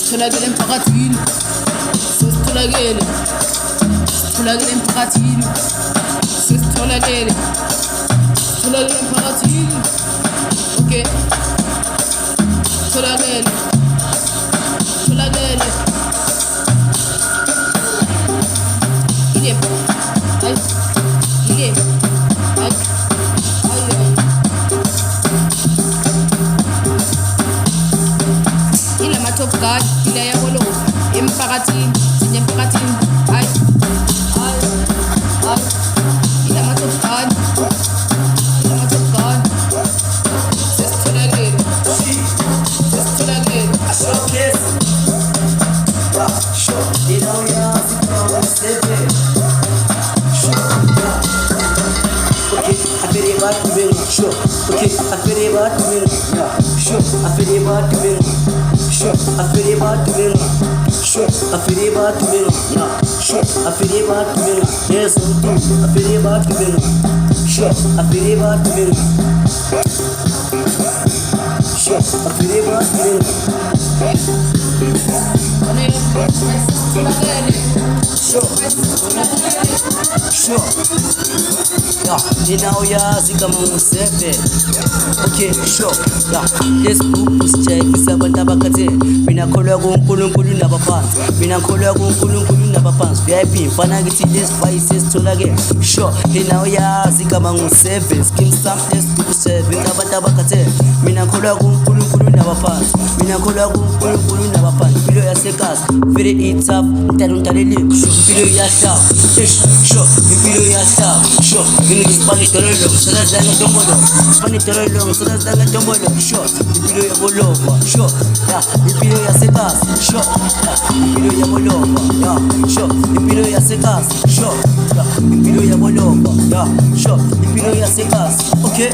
sitholakele emphakathini, sesitholakele emphakathini, sesitholakele emphakathini. Okay, tholakele ile ay ile ay ile ma-top guard ile yabolo emphakathini, emphakathini ay ile ma-top guard sesitholakele showcase. Yeah, sure. You know, yeah, it's okay, I feel it about to be sure. Okay, I feel it about to be yeah, sure. I feel it about to be sure. I feel it about to be sure. I feel it about to be yeah, sure. I feel it about to be yes, I feel it about to be sure. I feel it about to be sure. I feel it about to be sure. Yeah, ninauyazi kama museve. Okay, sure. Yeah, this group is chefisa abantu abakhathe. Mina kholwa kuNkulunkulu nabaphansi. Mina kholwa kuNkulunkulu nabaphansi. VIP mfana ngithi this vice sitholakele. Sure, ninauyazi kama museve. Skim stamp this group seven abantu abakhathe. Mina kholwa kuNkulunkulu nabaphansi. Mina kholwa kuNkulunkulu nabaphansi. Impilo yasekhaya very it up. Ntalelile. Impilo yasha. Sure, impilo yasha. Sure. Spanish Torolo, Salas Danga Tombolo, Spanish Torolo, Salas Danga Tombolo, sure, Impilo ya Bolova, sure, Impilo ya Sekas, sure, Impilo ya Bolova, sure, Impilo ya Sekas, sure, Impilo ya Bolova, sure, Impilo ya Sekas, okay.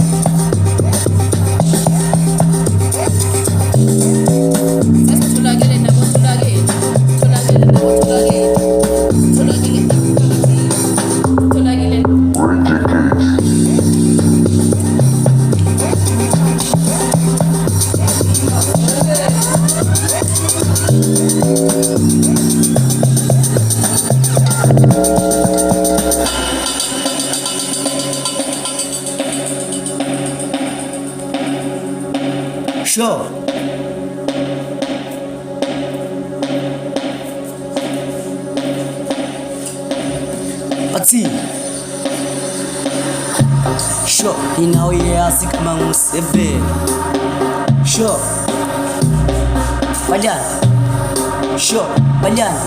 Sure. Ati. Sure. Ninauyazi kama museve. Sure. Banyana. Sure. Banyana.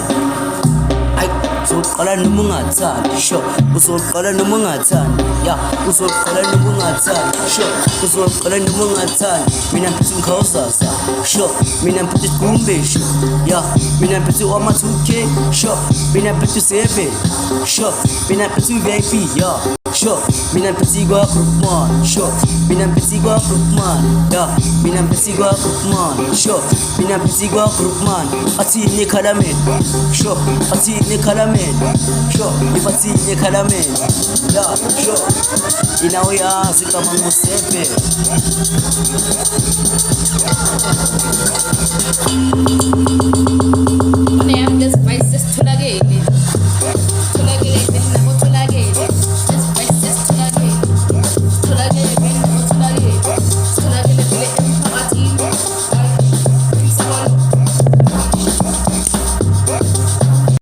Ay, uzoqala noma ungathandi. Sure. Uzoqala noma ungathandi. Yeah, uzoqala noma ungathandi. Sure. Uzoqala noma ungathandi. Mina mphethwe ngkhawuzaza. Sure. Mina mphethwe Gumbeshu. Yeah, mina mphethwe wama-2K. Sure. Mina mphethwe 7. Sure. Mina mphethwe VIP. Yeah. Sure, mina mpesi kwa Groupman. Sure, mina mpesi kwa Groupman. Yeah, mina mpesi kwa Groupman. Sure, mina mpesi kwa Groupman. Ati ni kalamen. Sure, ati ni kalamen. Sure, ipati ni kalamen. Yeah, sure. Inauyazi kama museve.